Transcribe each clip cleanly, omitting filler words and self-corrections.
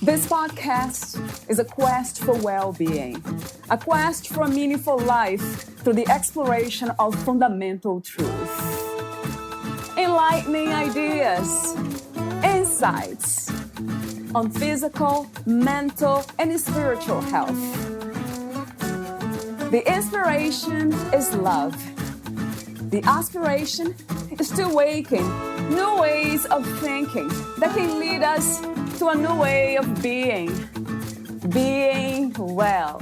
This podcast is a quest for well-being, a quest for a meaningful life through the exploration of fundamental truth. Enlightening ideas, insights on physical, mental, and spiritual health. The inspiration is love. The aspiration is to awaken new ways of thinking that can lead us to a new way of being well.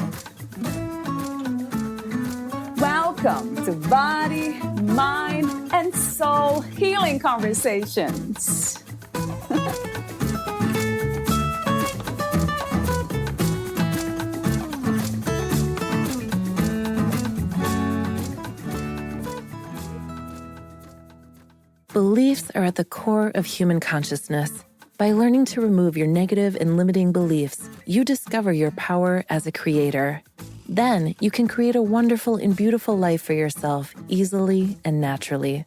Welcome to Body, Mind, and Soul Healing Conversations. Beliefs are at the core of human consciousness. By learning to remove your negative and limiting beliefs, you discover your power as a creator. Then you can create a wonderful and beautiful life for yourself easily and naturally.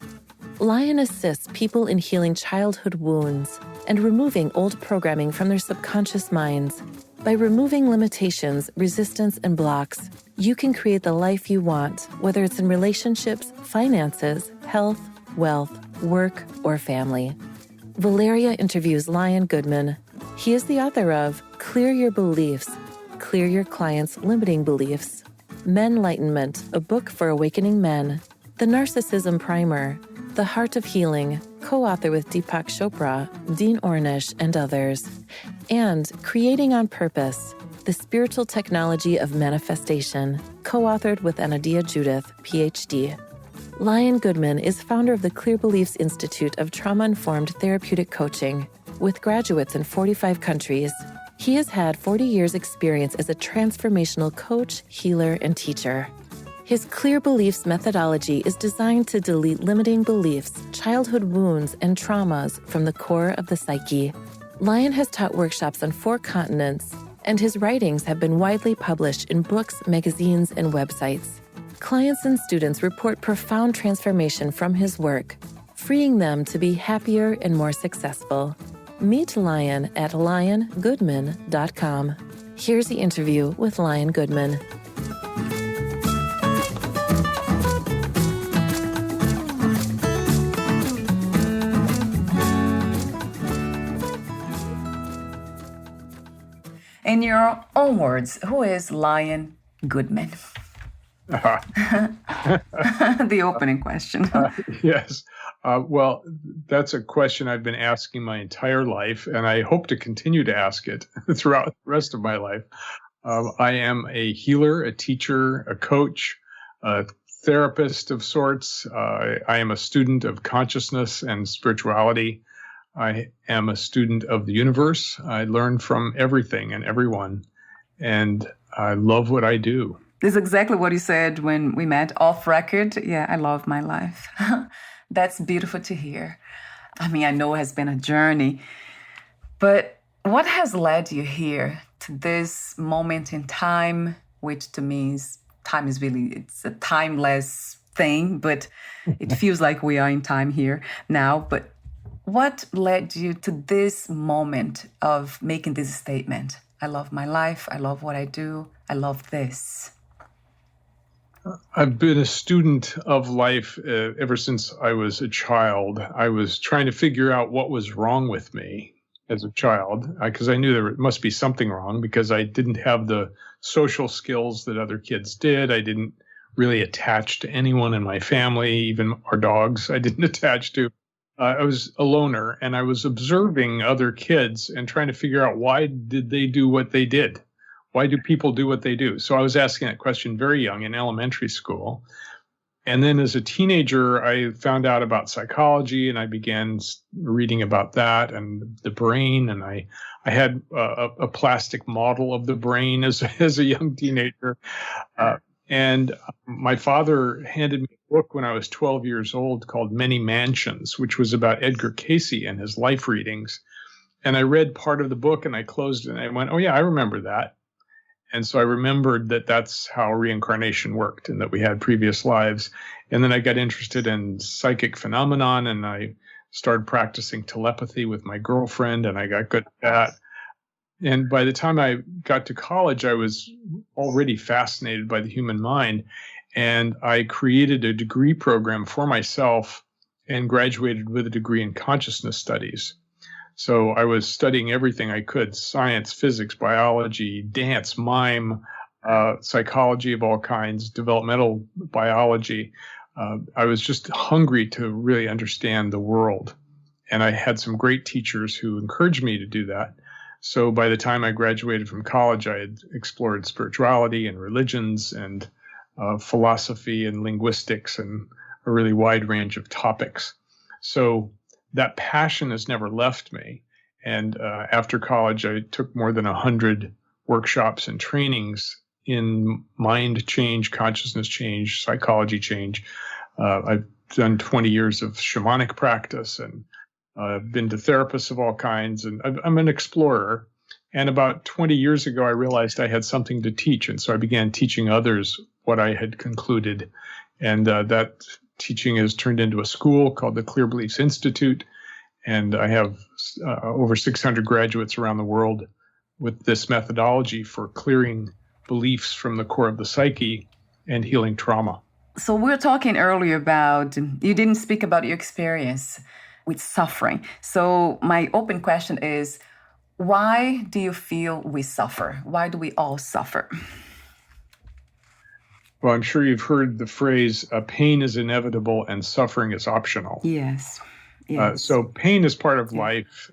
Lion assists people in healing childhood wounds and removing old programming from their subconscious minds. By removing limitations, resistance, and blocks, you can create the life you want, whether it's in relationships, finances, health, wealth, work, or family. Valeria interviews Lion Goodman. He is the author of Clear Your Beliefs, Clear Your Clients' Limiting Beliefs, Menlightenment, a book for awakening men, The Narcissism Primer, The Heart of Healing, co-author with Deepak Chopra, Dean Ornish, and others, and Creating on Purpose, The Spiritual Technology of Manifestation, co-authored with Anodea Judith, PhD. Lion Goodman is founder of the Clear Beliefs Institute of Trauma-Informed Therapeutic Coaching, with graduates in 45 countries. He has had 40 years' experience as a transformational coach, healer, and teacher. His Clear Beliefs methodology is designed to delete limiting beliefs, childhood wounds, and traumas from the core of the psyche. Lion has taught workshops on 4 continents, and his writings have been widely published in books, magazines, and websites. Clients and students report profound transformation from his work, freeing them to be happier and more successful. Meet Lion at liongoodman.com. Here's the interview with Lion Goodman. In your own words, who is Lion Goodman? The opening question. Yes. Well, that's a question I've been asking my entire life, and I hope to continue to ask it throughout the rest of my life. I am a healer, a teacher, a coach, a therapist of sorts. I am a student of consciousness and spirituality. I am a student of the universe. I learn from everything and everyone, and I love what I do. This is exactly what you said when we met off record. Yeah, I love my life. That's beautiful to hear. I mean, I know it has been a journey, but what has led you here to this moment in time, which to me is, time is really, it's a timeless thing, but it feels like we are in time here now. But what led you to this moment of making this statement? I love my life. I love what I do. I love this. I've been a student of life ever since I was a child. I was trying to figure out what was wrong with me as a child, because I knew there must be something wrong because I didn't have the social skills that other kids did. I didn't really attach to anyone in my family, even our dogs I didn't attach to. I was a loner, and I was observing other kids and trying to figure out why did they do what they did. Why do people do what they do? So I was asking that question very young in elementary school. And then as a teenager, I found out about psychology, and I began reading about that and the brain. And I had a plastic model of the brain as a young teenager. And my father handed me a book when I was 12 years old called Many Mansions, which was about Edgar Cayce and his life readings. And I read part of the book and I closed it and I went, oh yeah, I remember that. And so I remembered that that's how reincarnation worked and that we had previous lives. And then I got interested in psychic phenomenon, and I started practicing telepathy with my girlfriend, and I got good at that. And by the time I got to college, I was already fascinated by the human mind. And I created a degree program for myself and graduated with a degree in consciousness studies. So I was studying everything I could: science, physics, biology, dance, mime, psychology of all kinds, developmental biology. I was just hungry to really understand the world. And I had some great teachers who encouraged me to do that. So by the time I graduated from college, I had explored spirituality and religions and philosophy and linguistics and a really wide range of topics. So that passion has never left me. And after college, I took more than 100 workshops and trainings in mind change, consciousness change, psychology change. I've done 20 years of shamanic practice, and I've been to therapists of all kinds, and I'm an explorer. And about 20 years ago, I realized I had something to teach. And so I began teaching others what I had concluded. And that teaching has turned into a school called the Clear Beliefs Institute. And I have over 600 graduates around the world with this methodology for clearing beliefs from the core of the psyche and healing trauma. So we were talking earlier about, you didn't speak about your experience with suffering. So my open question is, why do you feel we suffer? Why do we all suffer? Well, I'm sure you've heard the phrase, pain is inevitable and suffering is optional. Yes. So pain is part of life.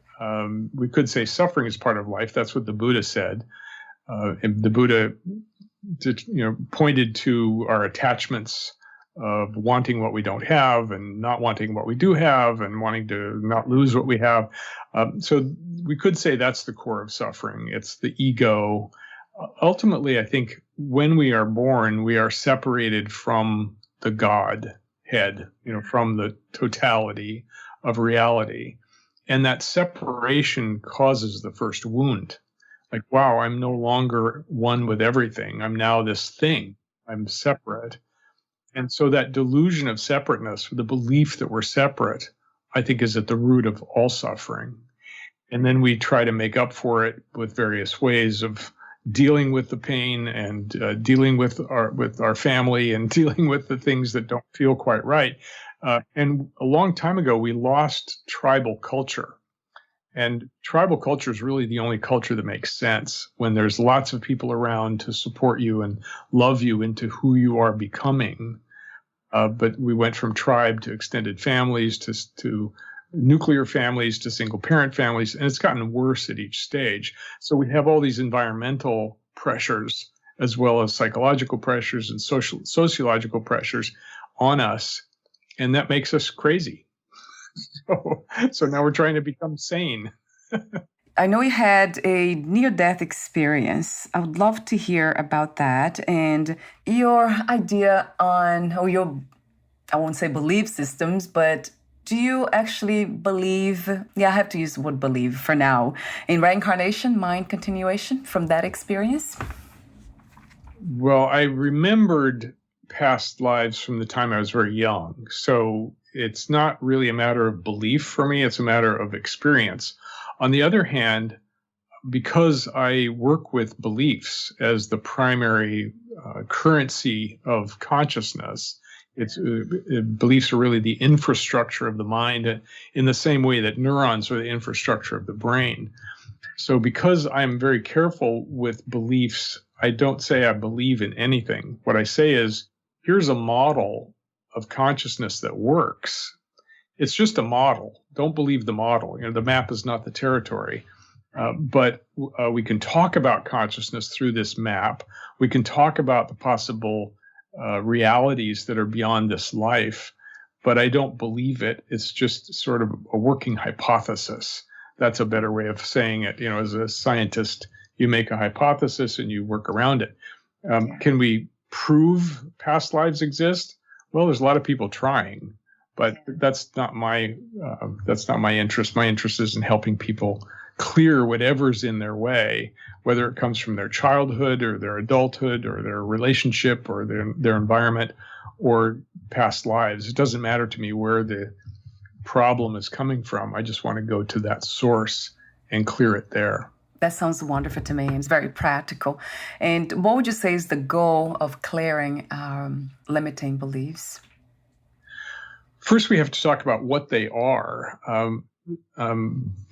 We could say suffering is part of life. That's what the Buddha said. And the Buddha pointed to our attachments of wanting what we don't have and not wanting what we do have and wanting to not lose what we have. So we could say that's the core of suffering. It's the ego. Ultimately, I think when we are born, we are separated from the Godhead, from the totality of reality. And that separation causes the first wound. Like, wow, I'm no longer one with everything. I'm now this thing. I'm separate. And so that delusion of separateness, the belief that we're separate, I think is at the root of all suffering. And then we try to make up for it with various ways of dealing with the pain and dealing with our family and dealing with the things that don't feel quite right. And a long time ago, we lost tribal culture. And tribal culture is really the only culture that makes sense when there's lots of people around to support you and love you into who you are becoming. But we went from tribe to extended families to nuclear families to single parent families, and it's gotten worse at each stage. So we have all these environmental pressures as well as psychological pressures and sociological pressures on us, and that makes us crazy. So now we're trying to become sane. I know you had a near-death experience. I would love to hear about that and your idea on, I won't say belief systems, but do you actually believe, I have to use the word believe for now, in reincarnation, mind continuation from that experience? Well, I remembered past lives from the time I was very young. So it's not really a matter of belief for me. It's a matter of experience. On the other hand, because I work with beliefs as the primary currency of consciousness, beliefs are really the infrastructure of the mind in the same way that neurons are the infrastructure of the brain. So because I'm very careful with beliefs, I don't say I believe in anything. What I say is, here's a model of consciousness that works. It's just a model. Don't believe the model. The map is not the territory. But we can talk about consciousness through this map. We can talk about the possible realities that are beyond this life, but I don't believe it. It's just sort of a working hypothesis. That's a better way of saying it. As a scientist, you make a hypothesis and you work around it. Can we prove past lives exist? Well, there's a lot of people trying, but that's not my interest. My interest is in helping people clear whatever's in their way, whether it comes from their childhood or their adulthood or their relationship or their environment or past lives. It doesn't matter to me where the problem is coming from. I just want to go to that source and clear it there. That sounds wonderful to me. It's very practical. And what would you say is the goal of clearing our limiting beliefs? First, we have to talk about what they are.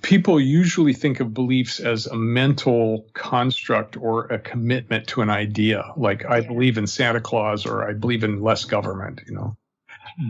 People usually think of beliefs as a mental construct or a commitment to an idea, like I believe in Santa Claus or I believe in less government,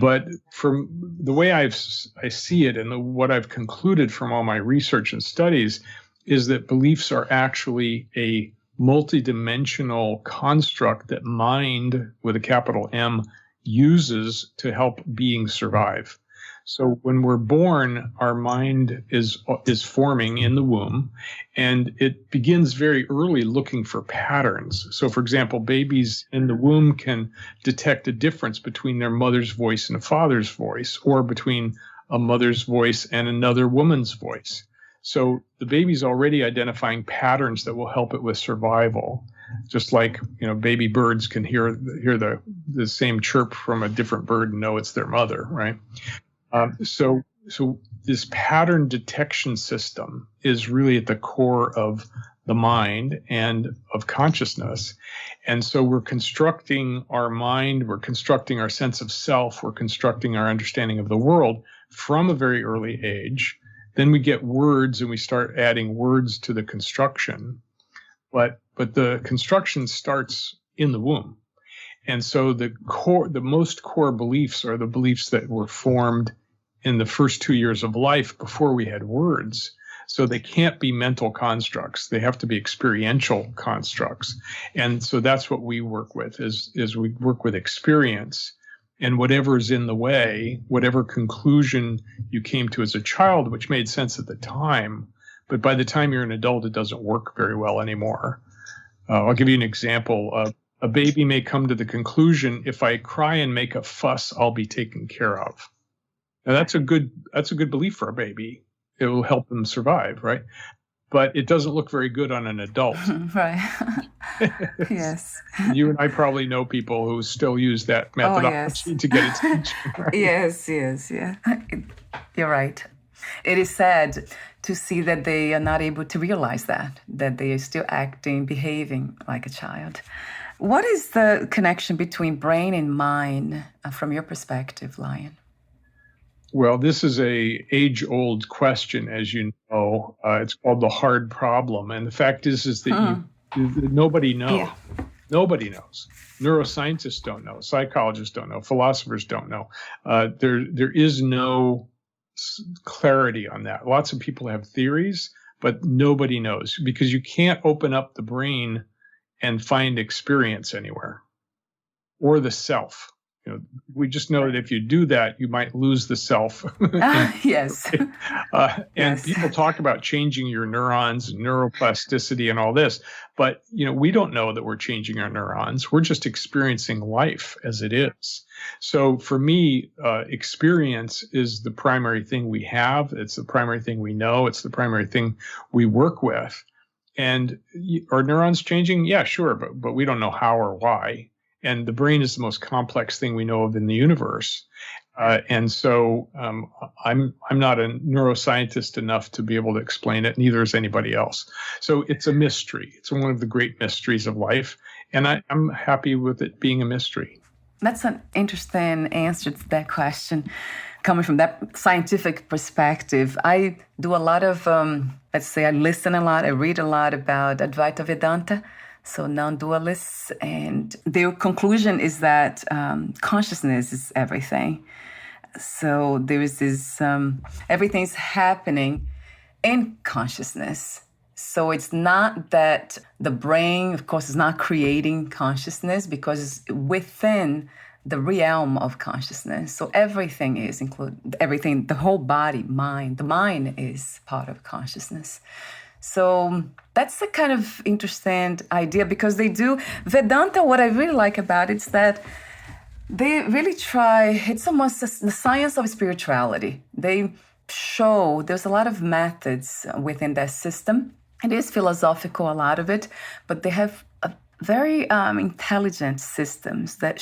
But from the way I see it and what I've concluded from all my research and studies is that beliefs are actually a multidimensional construct that mind, with a capital M, uses to help beings survive. So when we're born, our mind is forming in the womb, and it begins very early looking for patterns. So, for example, babies in the womb can detect a difference between their mother's voice and a father's voice, or between a mother's voice and another woman's voice. So the baby's already identifying patterns that will help it with survival. Just like, baby birds can hear the same chirp from a different bird and know it's their mother, right? So this pattern detection system is really at the core of the mind and of consciousness. And so we're constructing our mind, we're constructing our sense of self, we're constructing our understanding of the world from a very early age. Then we get words and we start adding words to the construction. But the construction starts in the womb. And so the most core beliefs are the beliefs that were formed in the first 2 years of life before we had words. So they can't be mental constructs. They have to be experiential constructs. And so that's what we work with is we work with experience. And whatever is in the way, whatever conclusion you came to as a child, which made sense at the time, but by the time you're an adult, it doesn't work very well anymore. I'll give you an example. A baby may come to the conclusion, if I cry and make a fuss, I'll be taken care of. Now that's a good belief for a baby. It will help them survive, right? But it doesn't look very good on an adult. Right. Yes. You and I probably know people who still use that methodology to get attention. Right? Yes, yeah. You're right. It is sad to see that they are not able to realize that they are still behaving like a child. What is the connection between brain and mind from your perspective, Lion? Well, this is a age-old question, as you know. It's called the hard problem, and the fact is that nobody knows. Yeah. Nobody knows. Neuroscientists don't know. Psychologists don't know. Philosophers don't know. There is no clarity on that. Lots of people have theories, but nobody knows because you can't open up the brain and find experience anywhere or the self. We just know that if you do that, you might lose the self. Yes. And people talk about changing your neurons and neuroplasticity and all this, but we don't know that we're changing our neurons. We're just experiencing life as it is. So for me, experience is the primary thing we have. It's the primary thing we know. It's the primary thing we work with. And are neurons changing? Yeah, sure, but we don't know how or why. And the brain is the most complex thing we know of in the universe. And so I'm not a neuroscientist enough to be able to explain it. Neither is anybody else. So it's a mystery. It's one of the great mysteries of life. And I'm happy with it being a mystery. That's an interesting answer to that question. Coming from that scientific perspective, I do a lot of, I listen a lot, I read a lot about Advaita Vedanta. So non-dualists, and their conclusion is that consciousness is everything. So there is this, everything's happening in consciousness. So it's not that the brain, of course, is not creating consciousness because it's within the realm of consciousness. So everything is included, everything, the whole body, mind, the mind is part of consciousnness. So that's a kind of interesting idea because they do Vedanta. What I really like about it is that they really try, it's almost the science of spirituality. They show there's a lot of methods within that system. It is philosophical, a lot of it, but they have a very intelligent systems that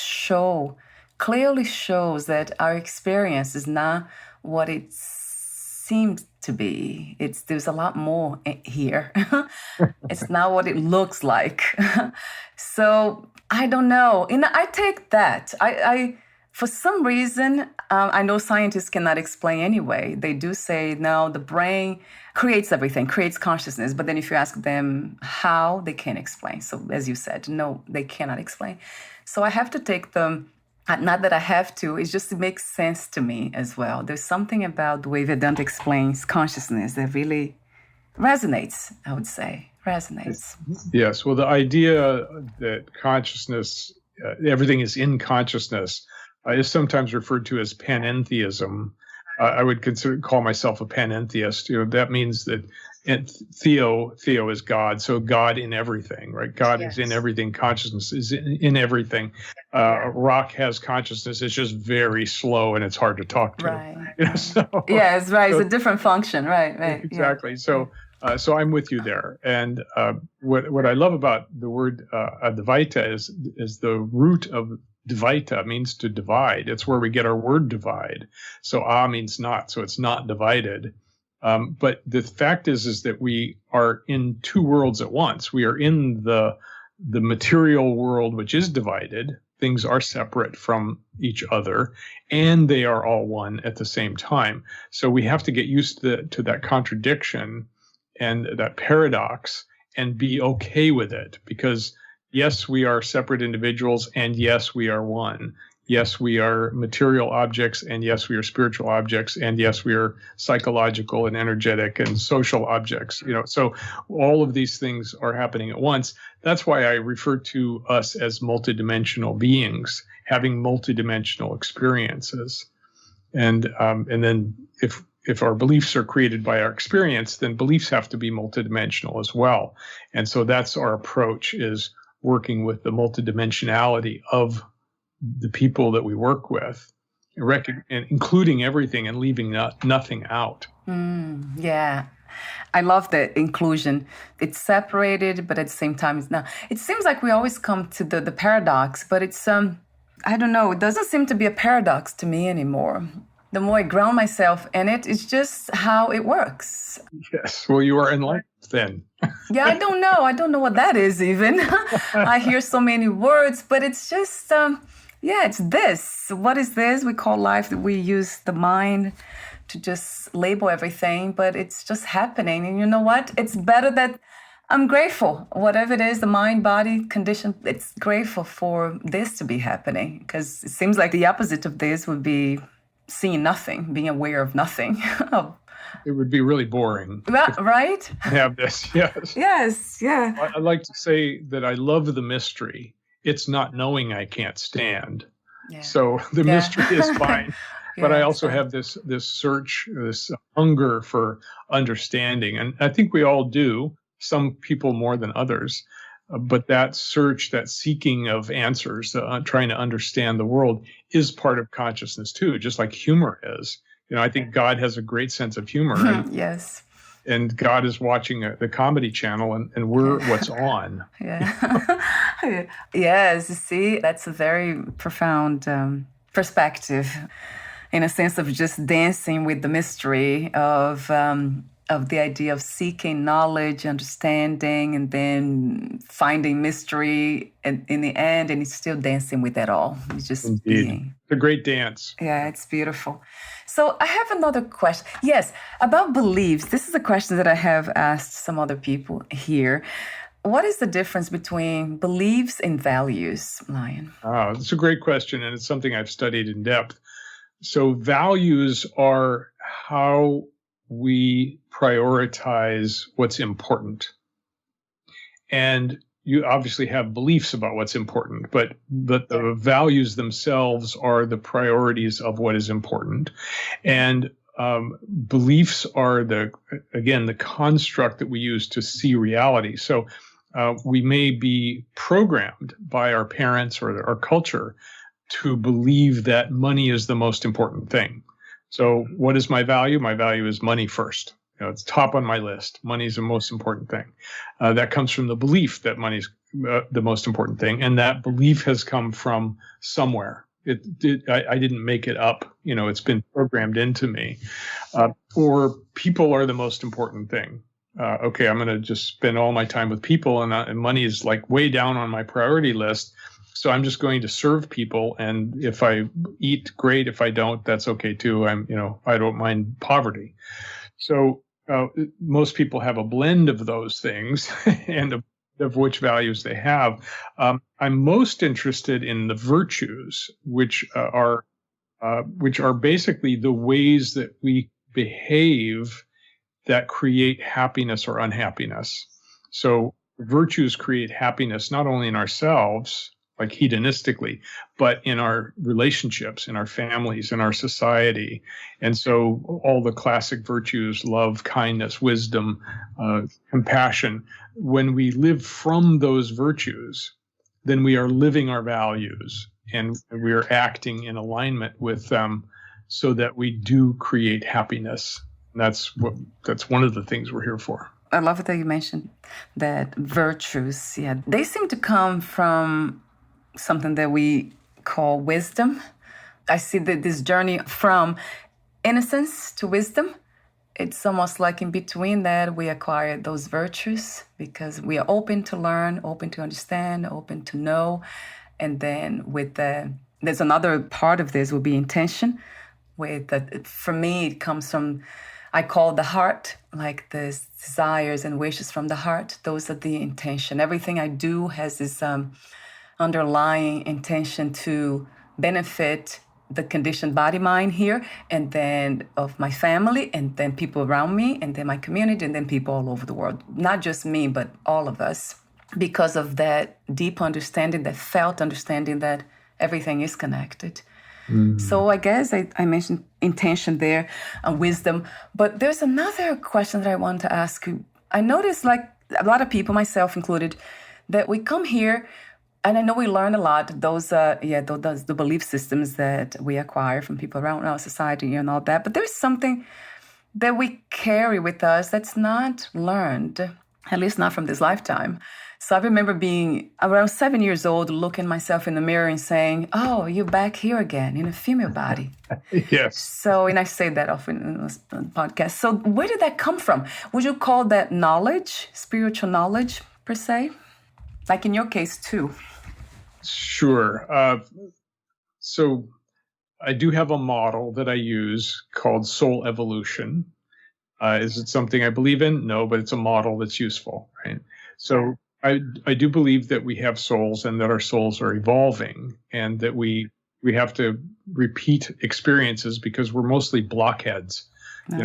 clearly shows that our experience is not what it seemed to be. There's a lot more here. It's not what it looks like. So I don't know. And I take that. I for some reason, I know scientists cannot explain anyway. They do say, no, the brain creates everything, creates consciousness. But then if you ask them how, they can't explain. So as you said, no, they cannot explain. So I have to take them, not that I have to, it just makes sense to me as well. There's something about the way Vedanta explains consciousness that really resonates, I would say, resonates. Yes, well, the idea that consciousness, everything is in consciousness, is sometimes referred to as panentheism. I would call myself a panentheist. That means that theo is God, so God in everything, right? God is in everything. Consciousness is in everything. Rock has consciousness. It's just very slow and it's hard to talk to. Right. So, yes, right. It's a different function, right. Exactly. Yeah. So I'm with you there. And what I love about the word Advaita is the root of Dvaita means to divide. It's where we get our word divide. So means not, so it's not divided. But the fact is that we are in two worlds at once. We are in the material world, which is divided. Things are separate from each other, and they are all one at the same time. So we have to get used to that contradiction and that paradox and be okay with it, because yes, we are separate individuals, and yes, we are one. Yes, we are material objects, and yes, we are spiritual objects, and yes, we are psychological and energetic and social objects. So all of these things are happening at once. That's why I refer to us as multidimensional beings, having multidimensional experiences. And then if our beliefs are created by our experience, then beliefs have to be multidimensional as well. And so that's our approach, is working with the multidimensionality of the people that we work with, and including everything and leaving nothing out. Yeah. I love the inclusion. It's separated, but at the same time, it's not. It seems like we always come to the paradox, but it's, I don't know, it doesn't seem to be a paradox to me anymore. The more I ground myself in it, it's just how it works. Yes. Well, you are enlightened then. Yeah, I don't know. I don't know what that is even. I hear so many words, but it's just, it's this. What is this? We call life, that we use the mind to just label everything, but it's just happening. And you know what? It's better that I'm grateful. Whatever it is, the mind, body, condition, it's grateful for this to be happening, because it seems like the opposite of this would be seeing nothing, being aware of nothing. It would be really boring. Right? Have this, yes. Yes, yeah. I like to say that I love the mystery. It's not knowing I can't stand. Yeah. So the mystery is fine. But I also have this search, this hunger for understanding. And I think we all do, some people more than others. But that search, that seeking of answers, trying to understand the world, is part of consciousness too, just like humor is. I think God has a great sense of humor. Yes. And God is watching the comedy channel, and we're what's on. Yeah. Yes, you see, that's a very profound perspective, in a sense of just dancing with the mystery of the idea of seeking knowledge, understanding, and then finding mystery in the end, and it's still dancing with it all. It's just being. It's a great dance. Yeah, it's beautiful. So I have another question. Yes, about beliefs. This is a question that I have asked some other people here. What is the difference between beliefs and values, Lion? It's a great question, and it's something I've studied in depth. So values are how we prioritize what's important. And you obviously have beliefs about what's important, but the values themselves are the priorities of what is important. And beliefs are the construct that we use to see reality. So we may be programmed by our parents or our culture to believe that money is the most important thing. So what is my value? My value is money first. It's top on my list. Money is the most important thing. That comes from the belief that money is the most important thing. And that belief has come from somewhere. I didn't make it up. It's been programmed into me. Or people are the most important thing. Okay, I'm going to just spend all my time with people, and money is like way down on my priority list. So I'm just going to serve people, and if I eat, great. If I don't, that's okay too. I don't mind poverty. So most people have a blend of those things, and of which values they have. I'm most interested in the virtues, which are basically the ways that we behave that create happiness or unhappiness. So virtues create happiness not only in ourselves, like hedonistically, but in our relationships, in our families, in our society. And so all the classic virtues, love, kindness, wisdom, compassion, when we live from those virtues, then we are living our values and we are acting in alignment with them so that we do create happiness. And that's one of the things we're here for. I love it that you mentioned that virtues. Yeah, they seem to come from something that we call wisdom. I see that this journey from innocence to wisdom, it's almost like in between that we acquire those virtues because we are open to learn, open to understand, open to know. And then there's another part of this will be intention. For me, it comes from, I call the heart, like the desires and wishes from the heart. Those are the intention. Everything I do has this underlying intention to benefit the conditioned body mind here, and then of my family, and then people around me, and then my community, and then people all over the world. Not just me, but all of us. Because of that deep understanding, that felt understanding that everything is connected. So I guess I mentioned intention there, wisdom. But there's another question that I want to ask you. I noticed, like a lot of people, myself included, that we come here, and I know we learn a lot. Those the belief systems that we acquire from people around our society and all that. But there's something that we carry with us that's not learned, at least not from this lifetime. So I remember being around 7 years old, looking myself in the mirror and saying, "Oh, you're back here again in a female body." Yes. So, and I say that often in this podcast. So where did that come from? Would you call that knowledge, spiritual knowledge per se? Like in your case too. Sure. So I do have a model that I use called soul evolution. Is it something I believe in? No, but it's a model that's useful, right? So I do believe that we have souls and that our souls are evolving, and that we have to repeat experiences because we're mostly blockheads. We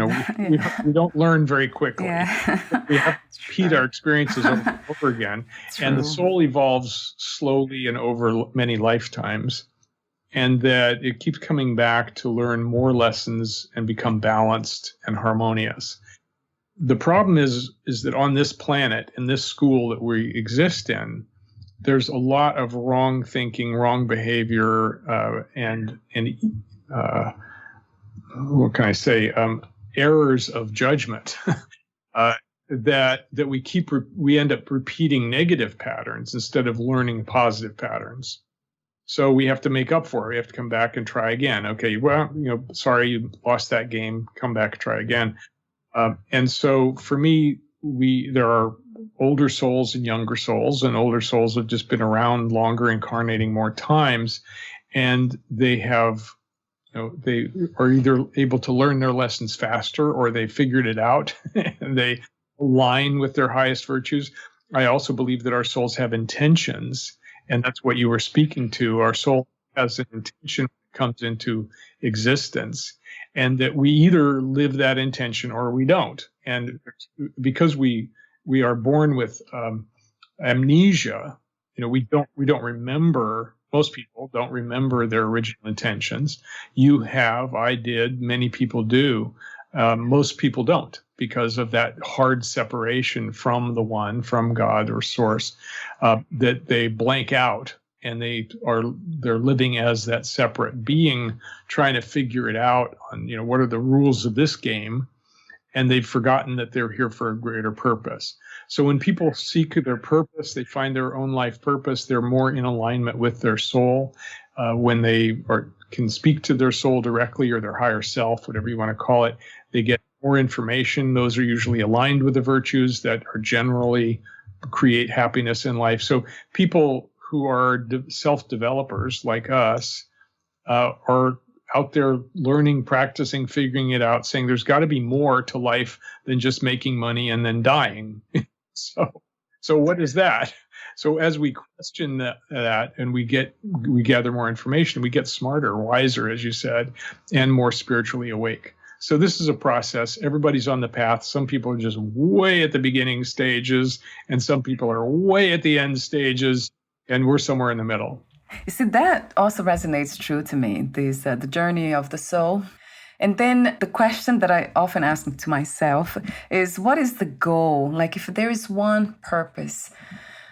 don't learn very quickly. Yeah. We have to repeat our experiences over and over again. And the soul evolves slowly and over many lifetimes. And that it keeps coming back to learn more lessons and become balanced and harmonious. The problem is that on this planet, in this school that we exist in, there's a lot of wrong thinking, wrong behavior, and what can I say? Errors of judgment that we end up repeating negative patterns instead of learning positive patterns. So we have to make up for it. We have to come back and try again. Okay, well, sorry you lost that game. Come back and try again. And so for me, there are older souls and younger souls, and older souls have just been around longer, incarnating more times, and they have, they are either able to learn their lessons faster or they figured it out and they align with their highest virtues. I also believe that our souls have intentions, and that's what you were speaking to. Our soul has an intention when it comes into existence, and that we either live that intention or we don't. And because we are born with amnesia, we don't remember. Most people don't remember their original intentions. You have, I did, many people do. Most people don't, because of that hard separation from the one, from God or source, that they blank out, and they're living as that separate being, trying to figure it out on, what are the rules of this game. and they've forgotten that they're here for a greater purpose. So when people seek their purpose, they find their own life purpose, they're more in alignment with their soul. When they can speak to their soul directly, or their higher self, whatever you want to call it, they get more information. Those are usually aligned with the virtues that are generally create happiness in life. So people who are self-developers like us are out there learning, practicing, figuring it out, saying there's got to be more to life than just making money and then dying. So what is that? So as we question that and we gather more information, we get smarter, wiser, as you said, and more spiritually awake. So this is a process. Everybody's on the path. Some people are just way at the beginning stages, and some people are way at the end stages, and we're somewhere in the middle. You see, that also resonates true to me, this the journey of the soul. And then the question that I often ask to myself is, what is the goal? Like, if there is one purpose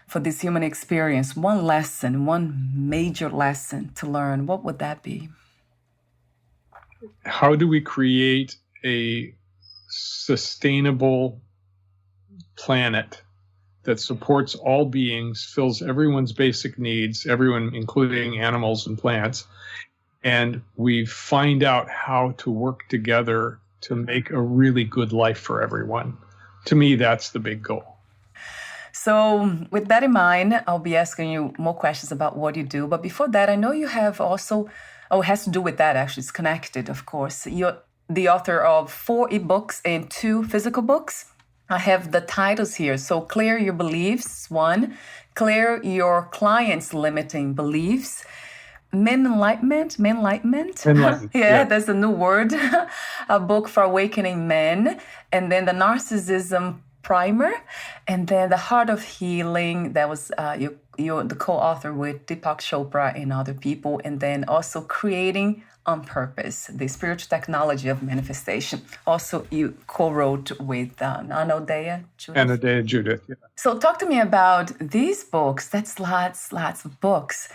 for this human experience, one lesson, one major lesson to learn, what would that be? How do we create a sustainable planet that supports all beings, fills everyone's basic needs, everyone, including animals and plants, and we find out how to work together to make a really good life for everyone? To me, that's the big goal. So with that in mind, I'll be asking you more questions about what you do. But before that, I know you have also, it has to do with that, actually. It's connected, of course. You're the author of 4 ebooks and 2 physical books. I have the titles here. So Clear Your Beliefs, 1. Clear Your Clients' Limiting Beliefs. Menlightenment. Yeah, that's a new word. A book for awakening men. And then the Narcissism Primer. And then the Heart of Healing. That was you're the co-author with Deepak Chopra and other people. And then also Creating on Purpose, the spiritual technology of manifestation. Also, you co-wrote with Anodea, Judith. Yeah. So talk to me about these books. That's lots of books.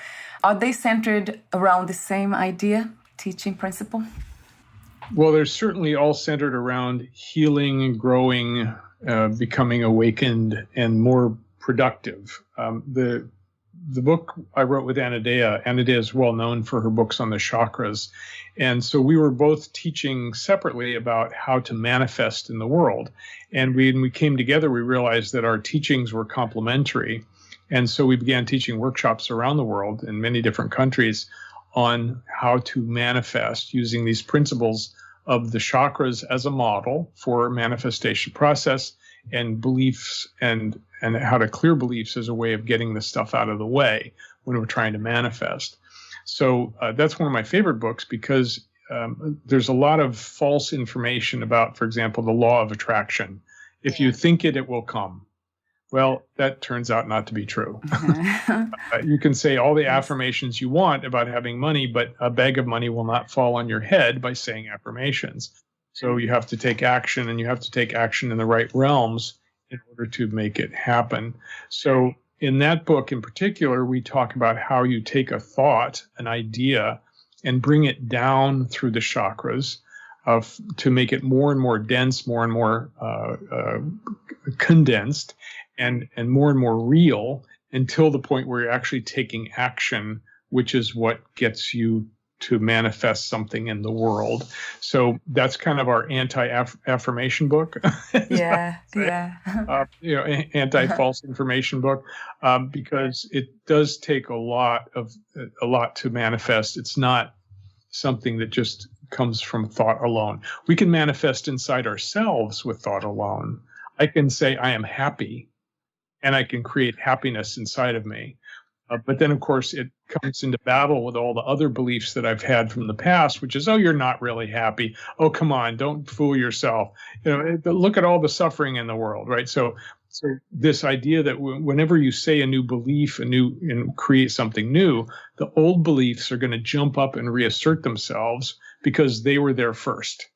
Are they centered around the same idea, teaching principle? Well, they're certainly all centered around healing, growing, becoming awakened, and more productive. The book I wrote with Anodea is well known for her books on the chakras. And so we were both teaching separately about how to manifest in the world. And when we came together, we realized that our teachings were complementary. And so we began teaching workshops around the world in many different countries on how to manifest using these principles of the chakras as a model for manifestation process, and beliefs and how to clear beliefs as a way of getting the stuff out of the way when we're trying to manifest. So that's one of my favorite books because there's a lot of false information about, for example, the law of attraction. If you think it, it will come. Well, that turns out not to be true. You can say all the affirmations you want about having money, but a bag of money will not fall on your head by saying affirmations. So you have to take action, and you have to take action in the right realms in order to make it happen. So in that book in particular, we talk about how you take a thought, an idea, and bring it down through the chakras to make it more and more dense, more and more condensed, and more real, until the point where you're actually taking action, which is what gets you to manifest something in the world. So that's kind of our anti-affirmation book. Anti-false information book, because it does take a lot to manifest. It's not something that just comes from thought alone. We can manifest inside ourselves with thought alone. I can say I am happy, and I can create happiness inside of me. But then, of course, it comes into battle with all the other beliefs that I've had from the past, which is, oh, you're not really happy. Oh, come on, don't fool yourself. Look at all the suffering in the world, right? So this idea that whenever you say a new belief, and create something new, the old beliefs are going to jump up and reassert themselves because they were there first,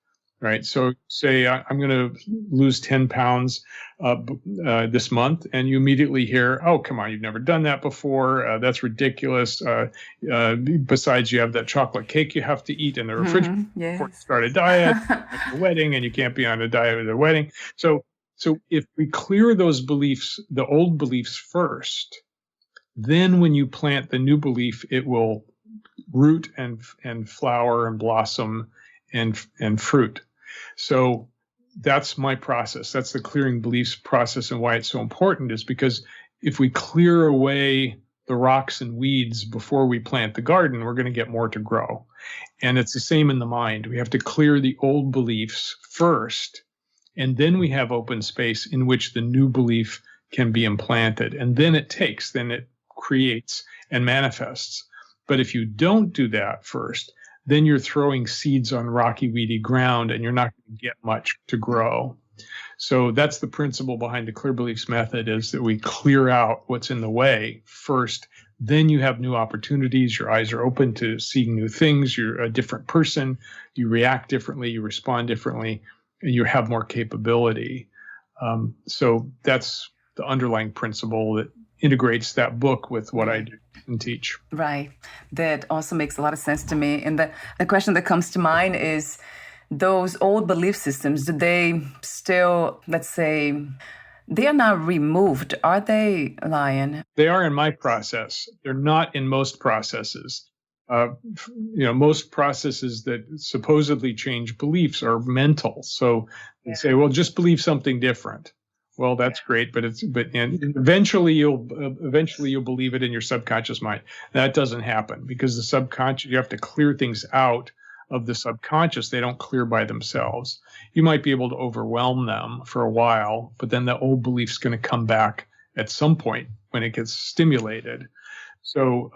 right? So say I'm going to lose 10 pounds this month, and you immediately hear, oh, come on, you've never done that before. That's ridiculous. Besides, you have that chocolate cake you have to eat in the refrigerator before you start a diet, like a wedding, and you can't be on a diet at a wedding. So if we clear those beliefs, the old beliefs first, then when you plant the new belief, it will root and flower and blossom and fruit. So that's my process. That's the clearing beliefs process, and why it's so important is because if we clear away the rocks and weeds before we plant the garden, we're going to get more to grow. And it's the same in the mind. We have to clear the old beliefs first, and then we have open space in which the new belief can be implanted. And then it creates and manifests. But if you don't do that first, then you're throwing seeds on rocky, weedy ground, and you're not going to get much to grow. So that's the principle behind the clear beliefs method, is that we clear out what's in the way first. Then you have new opportunities. Your eyes are open to seeing new things. You're a different person. You react differently. You respond differently. And you have more capability. So that's the underlying principle that integrates that book with what I do and teach. Right. That also makes a lot of sense to me. And the question that comes to mind is, those old belief systems, do they still, let's say, they are not removed, are they, Lion? They are in my process. They're not in most processes. Most processes that supposedly change beliefs are mental. So they say, well, just believe something different. Well, that's great, but eventually you'll believe it in your subconscious mind. That doesn't happen because the subconscious, you have to clear things out of the subconscious. They don't clear by themselves. You might be able to overwhelm them for a while, but then the old belief's going to come back at some point when it gets stimulated. So,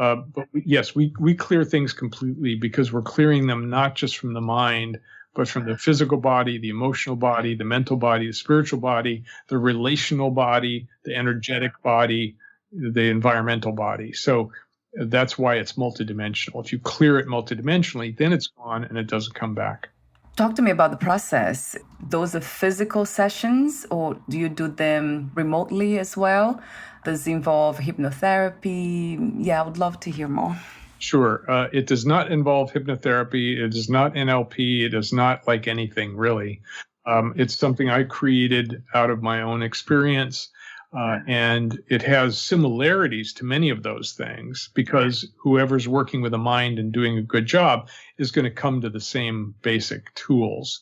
yes, we clear things completely because we're clearing them not just from the mind, but from the physical body, the emotional body, the mental body, the spiritual body, the relational body, the energetic body, the environmental body. So that's why it's multidimensional. If you clear it multidimensionally, then it's gone and it doesn't come back. Talk to me about the process. Those are physical sessions, or do you do them remotely as well? Does it involve hypnotherapy? Yeah, I would love to hear more. Sure. It does not involve hypnotherapy. It is not NLP. It is not like anything, really. It's something I created out of my own experience. And it has similarities to many of those things because whoever's working with a mind and doing a good job is going to come to the same basic tools.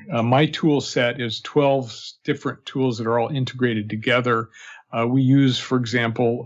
My tool set is 12 different tools that are all integrated together. We use, for example,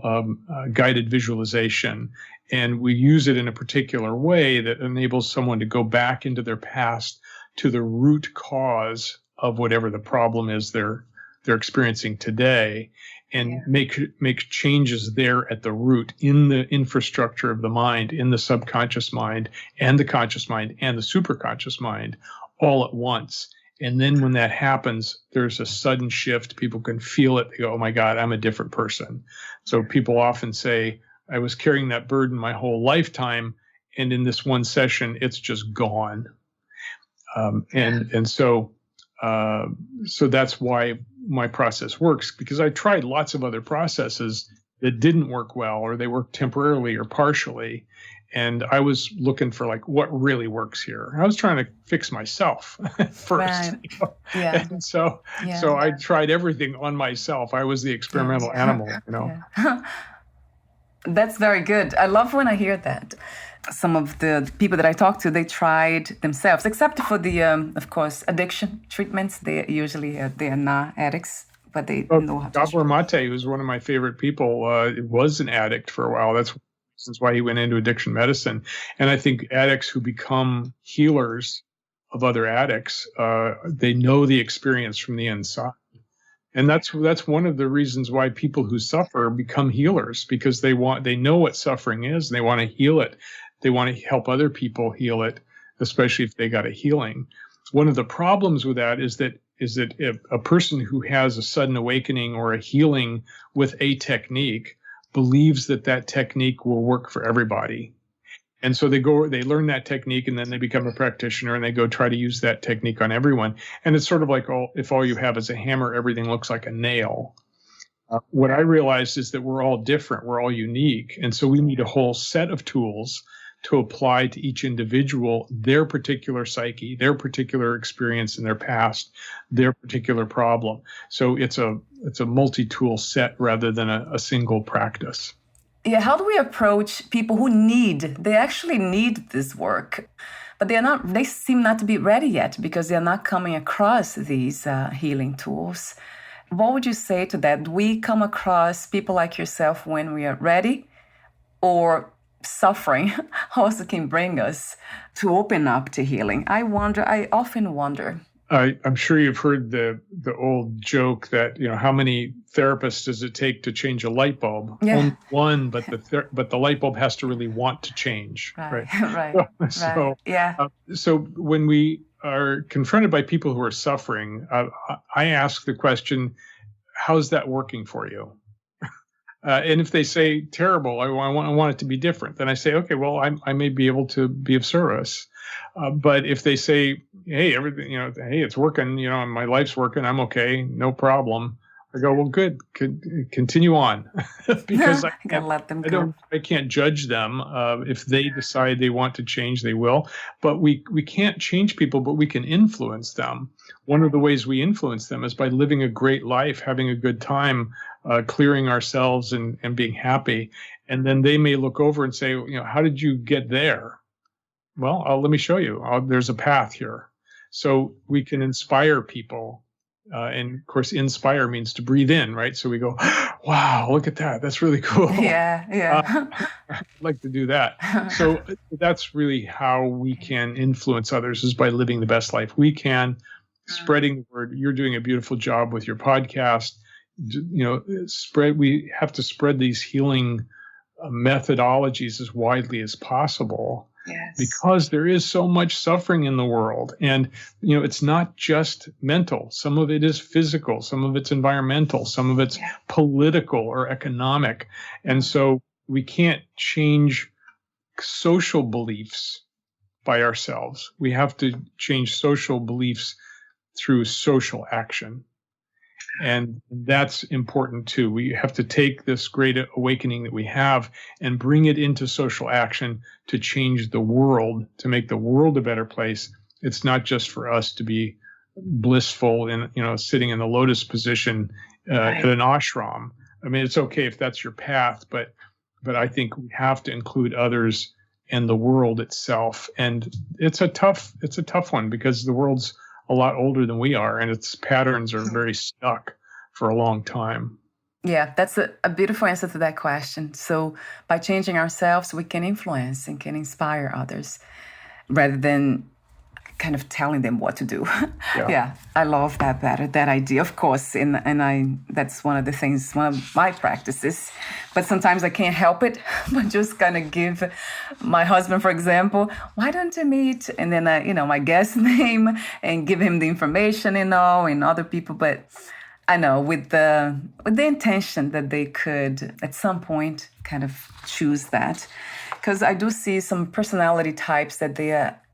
guided visualization, and we use it in a particular way that enables someone to go back into their past to the root cause of whatever the problem is they're experiencing today, and make changes there at the root in the infrastructure of the mind, in the subconscious mind and the conscious mind and the superconscious mind all at once. And then when that happens, there's a sudden shift. People can feel it. They go, oh my God, I'm a different person. So people often say, I was carrying that burden my whole lifetime, and in this one session, it's just gone. So that's why my process works, because I tried lots of other processes that didn't work well, or they worked temporarily or partially. And I was looking for what really works here. I was trying to fix myself first. Right. Yeah. And so I tried everything on myself. I was the experimental animal, Yeah. That's very good. I love when I hear that. Some of the people that I talk to, they tried themselves, except for the, of course, addiction treatments. They usually they are not addicts, but they know how to. Chopra Mate, who's one of my favorite people, was an addict for a while. That's why he went into addiction medicine. And I think addicts who become healers of other addicts, they know the experience from the inside. And that's one of the reasons why people who suffer become healers, because they know what suffering is, and they want to heal it. They want to help other people heal it, especially if they got a healing. One of the problems with that is that if a person who has a sudden awakening or a healing with a technique believes that technique will work for everybody. And so they learn that technique, and then they become a practitioner, and they go try to use that technique on everyone. And it's sort of like, if all you have is a hammer, everything looks like a nail. What I realized is that we're all different. We're all unique. And so we need a whole set of tools to apply to each individual, their particular psyche, their particular experience in their past, their particular problem. So it's a multi-tool set rather than a single practice. Yeah, how do we approach people who they actually need this work, but they seem not to be ready yet because they're not coming across these healing tools? What would you say to that? Do we come across people like yourself when we are ready, or suffering also can bring us to open up to healing? I often wonder. I'm sure you've heard the old joke that, how many therapists does it take to change a light bulb? Yeah. Only one, but the light bulb has to really want to change. Right. So, yeah. So when we are confronted by people who are suffering, I ask the question, how's that working for you? And if they say terrible, I want it to be different, then I say, okay, well, I may be able to be of service. But if they say, hey, everything, hey, it's working, my life's working, I'm okay, no problem, I go, well, good, continue on, because I gotta let them go. I can't judge them. If they decide they want to change, they will. But we can't change people, but we can influence them. One of the ways we influence them is by living a great life, having a good time, clearing ourselves and being happy. And then they may look over and say, how did you get there? Well, let me show you. There's a path here. So we can inspire people. And of course, inspire means to breathe in, right? So we go, wow, look at that. That's really cool. Yeah. I'd like to do that. So that's really how we can influence others, is by living the best life we can, spreading the word. You're doing a beautiful job with your podcast. We have to spread these healing methodologies as widely as possible. Yes. Because there is so much suffering in the world. And, it's not just mental. Some of it is physical. Some of it's environmental. Some of it's political or economic. And so we can't change social beliefs by ourselves. We have to change social beliefs through social action. And that's important too. We have to take this great awakening that we have and bring it into social action to change the world, to make the world a better place. It's not just for us to be blissful and, sitting in the lotus position at an ashram. I mean, it's okay if that's your path, but I think we have to include others and the world itself. And it's a tough one, because the world's a lot older than we are, and its patterns are very stuck for a long time. Yeah, that's a beautiful answer to that question. So by changing ourselves, we can influence and can inspire others rather than kind of telling them what to do. Yeah, I love that idea, of course. And that's one of my practices. But sometimes I can't help it, but just kind of give my husband, for example, why don't you meet? And then my guest name and give him the information and other people. But I know with the intention that they could at some point kind of choose that. Because I do see some personality types that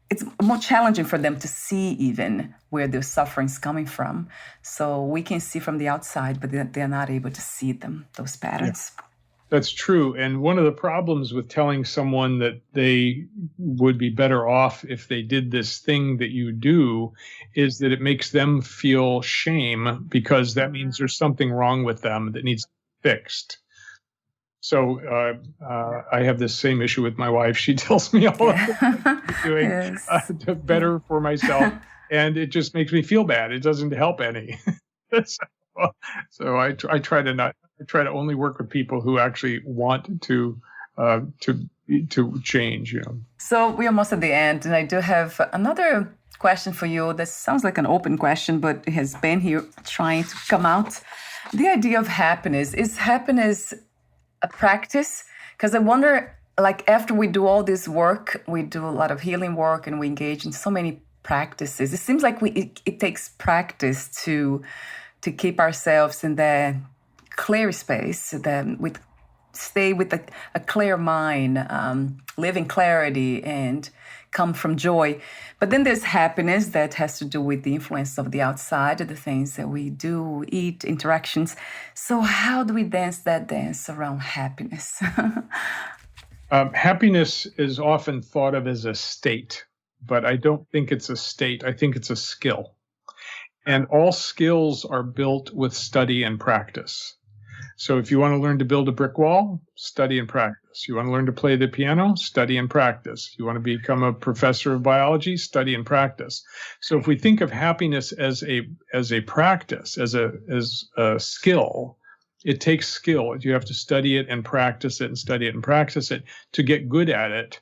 it's more challenging for them to see even where their suffering's coming from. So we can see from the outside, but they're not able to see those patterns. Yeah, that's true. And one of the problems with telling someone that they would be better off if they did this thing that you do is that it makes them feel shame, because that means there's something wrong with them that needs to be fixed. So I have this same issue with my wife. She tells me all of the things I'm doing better for myself, and it just makes me feel bad. It doesn't help any. So I try to only work with people who actually want to change. So we're almost at the end, and I do have another question for you. That sounds like an open question, but it has been here trying to come out. The idea of happiness, is happiness a practice? Because I wonder, like, after we do all this work, we do a lot of healing work and we engage in so many practices. It seems like it takes practice to keep ourselves in that clear space, with stay with a clear mind, live in clarity, and come from joy. But then there's happiness that has to do with the influence of the outside, the things that we do, eat, interactions. So how do we dance that dance around happiness? Happiness is often thought of as a state, but I don't think it's a state. I think it's a skill. And all skills are built with study and practice. So if you want to learn to build a brick wall, study and practice. You want to learn to play the piano, study and practice. You want to become a professor of biology, study and practice. So if we think of happiness as a practice, as a skill, it takes skill. You have to study it and practice it and study it and practice it to get good at it.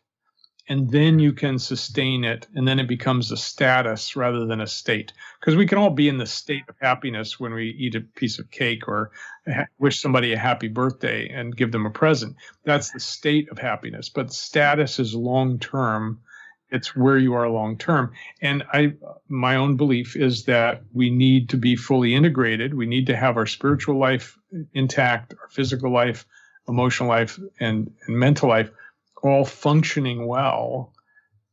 And then you can sustain it, and then it becomes a status rather than a state. Because we can all be in the state of happiness when we eat a piece of cake or wish somebody a happy birthday and give them a present. That's the state of happiness. But status is long-term. It's where you are long-term. And my own belief is that we need to be fully integrated. We need to have our spiritual life intact, our physical life, emotional life, and mental life all functioning well.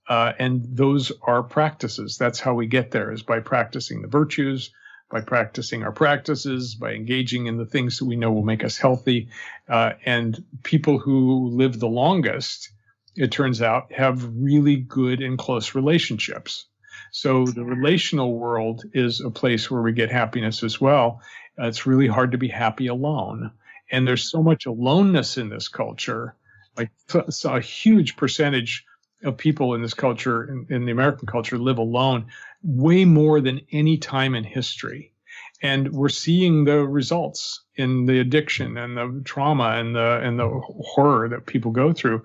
And those are practices. That's how we get there, is by practicing the virtues, by practicing our practices, by engaging in the things that we know will make us healthy. And people who live the longest, it turns out, have really good and close relationships. So the relational world is a place where we get happiness as well. It's really hard to be happy alone. And there's so much aloneness in this culture. Like, so a huge percentage of people in this culture, in the American culture, live alone, way more than any time in history. And we're seeing the results in the addiction and the trauma and the horror that people go through,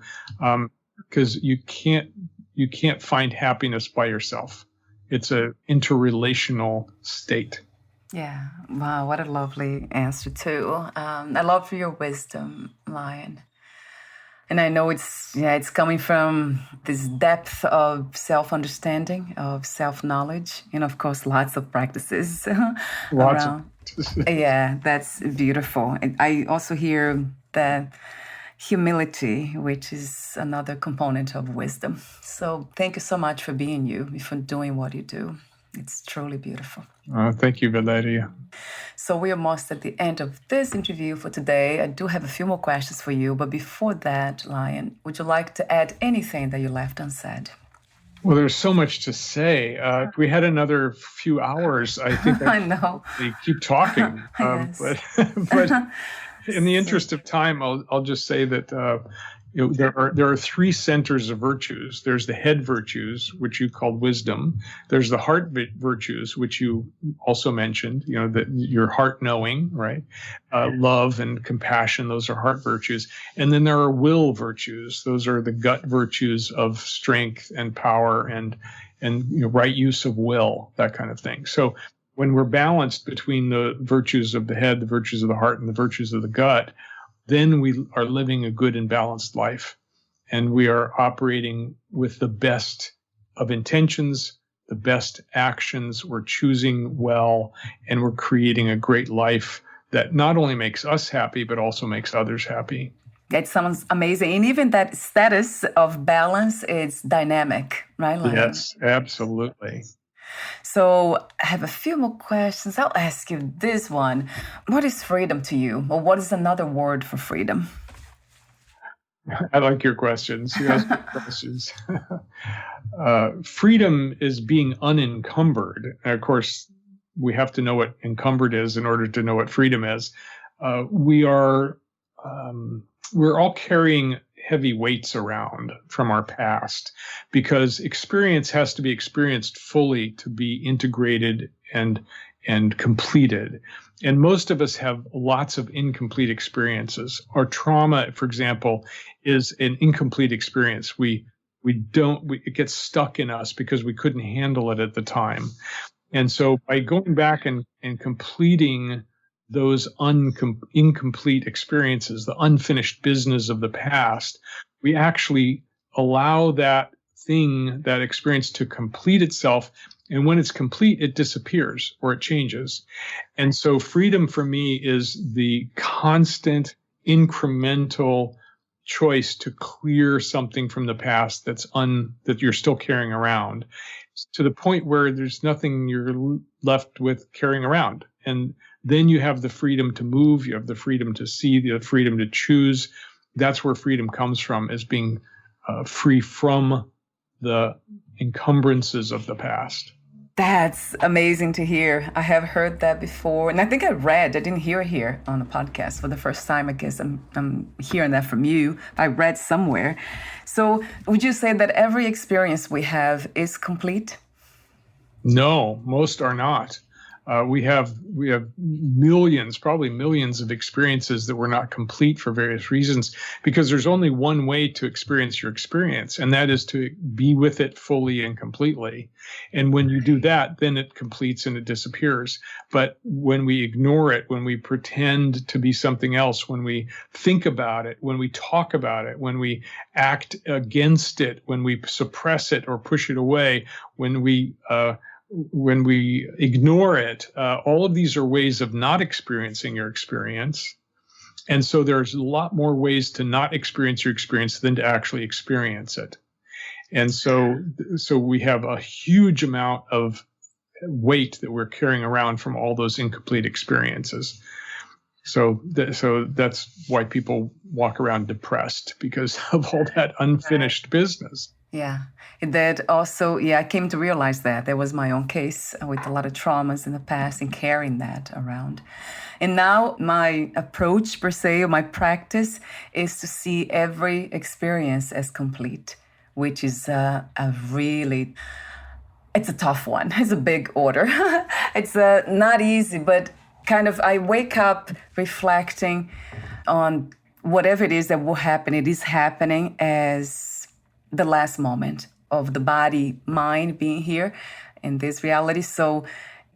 because you can't find happiness by yourself. It's an interrelational state. Yeah. Wow. What a lovely answer too. I love your wisdom, Lion. And I know it's coming from this depth of self-understanding, of self-knowledge, and of course, lots of practices around. Yeah, that's beautiful. And I also hear the humility, which is another component of wisdom. So thank you so much for being you, for doing what you do. It's truly beautiful. Thank you, Valeria. So we are almost at the end of this interview for today. I do have a few more questions for you, but before that, Lion, would you like to add anything that you left unsaid? Well, there's so much to say. If we had another few hours, I think I know. We keep talking. Yes. But in the interest of time, I'll just say that there are three centers of virtues. There's the head virtues, which you called wisdom. There's the heart virtues, which you also mentioned, that your heart knowing, right? Love and compassion, those are heart virtues. And then there are will virtues. Those are the gut virtues of strength and power and right use of will, that kind of thing. So when we're balanced between the virtues of the head, the virtues of the heart, and the virtues of the gut, then we are living a good and balanced life. And we are operating with the best of intentions, the best actions. We're choosing well, and we're creating a great life that not only makes us happy, but also makes others happy. That sounds amazing. And even that status of balance is dynamic, right, Lion? Yes, absolutely. So I have a few more questions. I'll ask you this one. What is freedom to you? Or what is another word for freedom? I like your questions. You ask good questions. Freedom is being unencumbered. And of course, we have to know what encumbered is in order to know what freedom is. We're all carrying heavy weights around from our past, because experience has to be experienced fully to be integrated and completed. And most of us have lots of incomplete experiences. Our trauma, for example, is an incomplete experience. It gets stuck in us because we couldn't handle it at the time. And so by going back and completing those incomplete experiences, the unfinished business of the past, we actually allow that experience to complete itself. And when it's complete, it disappears or it changes. And so freedom for me is the constant incremental choice to clear something from the past that you're still carrying around, to the point where there's nothing you're left with carrying around. And then you have the freedom to move, you have the freedom to see, the freedom to choose. That's where freedom comes from, is being free from the encumbrances of the past. That's amazing to hear. I have heard that before. And I think I didn't hear it here on a podcast for the first time. I guess I'm hearing that from you. I read somewhere. So would you say that every experience we have is complete? No, most are not. We have millions, probably millions of experiences that were not complete for various reasons, because there's only one way to experience your experience, and that is to be with it fully and completely. And when you do that, then it completes and it disappears. But when we ignore it, when we pretend to be something else, when we think about it, when we talk about it, when we act against it, when we suppress it or push it away, when we ignore it, all of these are ways of not experiencing your experience. And so there's a lot more ways to not experience your experience than to actually experience it. And so we have a huge amount of weight that we're carrying around from all those incomplete experiences. So that's why people walk around depressed, because of all that unfinished business. Yeah, that also, I came to realize that there was my own case with a lot of traumas in the past and carrying that around. And now my approach, per se, or my practice is to see every experience as complete, which is it's a tough one. It's a big order. It's not easy, but kind of I wake up reflecting on whatever it is that will happen. It is happening as the last moment of the body, mind being here in this reality. So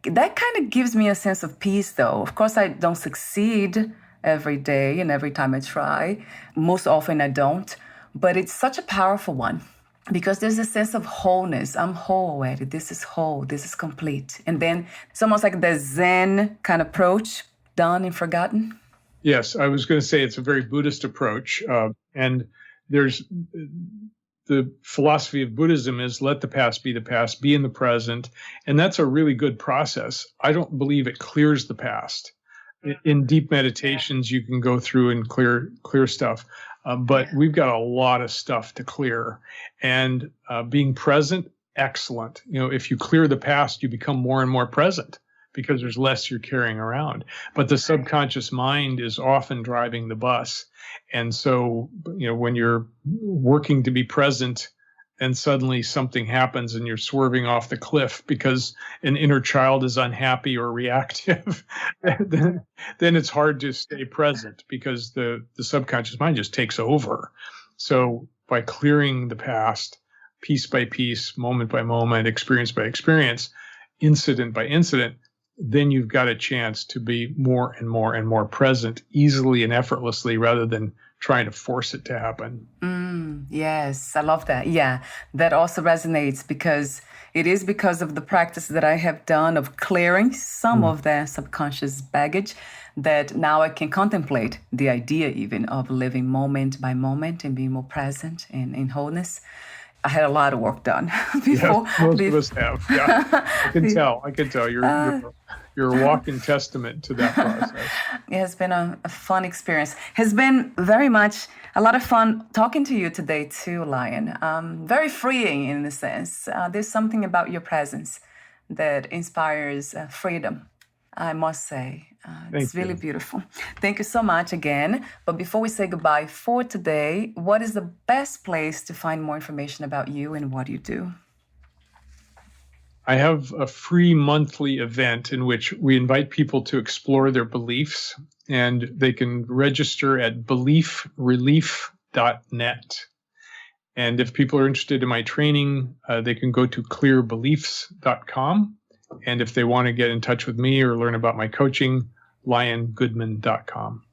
that kind of gives me a sense of peace, though. Of course, I don't succeed every day and every time I try. Most often I don't. But it's such a powerful one because there's a sense of wholeness. I'm whole already. This is whole. This is complete. And then it's almost like the Zen kind of approach, done and forgotten. Yes, I was going to say it's a very Buddhist approach. And there's... The philosophy of Buddhism is let the past, be in the present. And that's a really good process. I don't believe it clears the past. In deep meditations, you can go through and clear stuff. But we've got a lot of stuff to clear. And being present, excellent. If you clear the past, you become more and more present, because there's less you're carrying around. But the subconscious mind is often driving the bus. And so, when you're working to be present and suddenly something happens and you're swerving off the cliff because an inner child is unhappy or reactive, then it's hard to stay present because the subconscious mind just takes over. So by clearing the past, piece by piece, moment by moment, experience by experience, incident by incident, then you've got a chance to be more and more and more present easily and effortlessly rather than trying to force it to happen. Yes, I love that. Yeah, that also resonates because it is because of the practice that I have done of clearing some of the subconscious baggage that now I can contemplate the idea even of living moment by moment and being more present and in wholeness. I had a lot of work done before. Yes, most of us have. Yeah, I can tell. You're a walking testament to that process. It has been a fun experience. Has been very much a lot of fun talking to you today too, Lion. Very freeing in a sense. There's something about your presence that inspires freedom, I must say. It's really beautiful. Thank you so much again. But before we say goodbye for today, what is the best place to find more information about you and what you do? I have a free monthly event in which we invite people to explore their beliefs, and they can register at beliefrelief.net. And if people are interested in my training, they can go to clearbeliefs.com. And if they want to get in touch with me or learn about my coaching, liongoodman.com.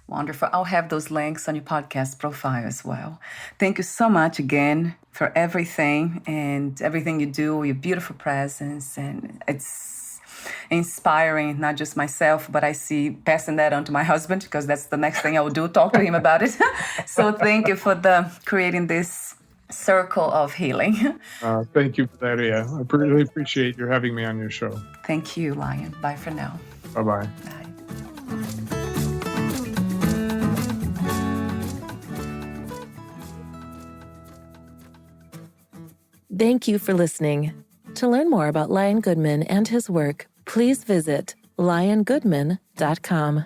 Wonderful. I'll have those links on your podcast profile as well. Thank you so much again for everything and everything you do, your beautiful presence. And it's inspiring not just myself, but I see passing that on to my husband, because that's the next thing I will do, talk to him about it. So thank you for creating this circle of healing. Thank you, Valeria. I really appreciate you having me on your show. Thank you, Lion. Bye for now. Bye-bye. Bye. Thank you for listening. To learn more about Lion Goodman and his work, please visit liongoodman.com.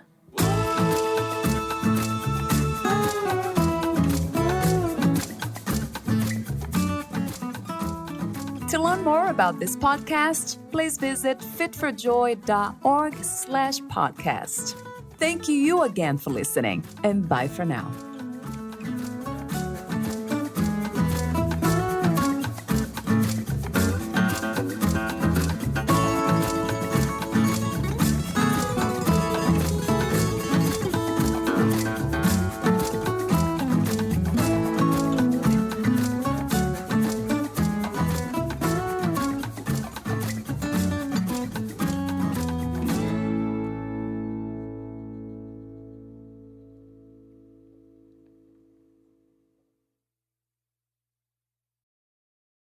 To learn more about this podcast, please visit fitforjoy.org/podcast. Thank you again for listening, and bye for now.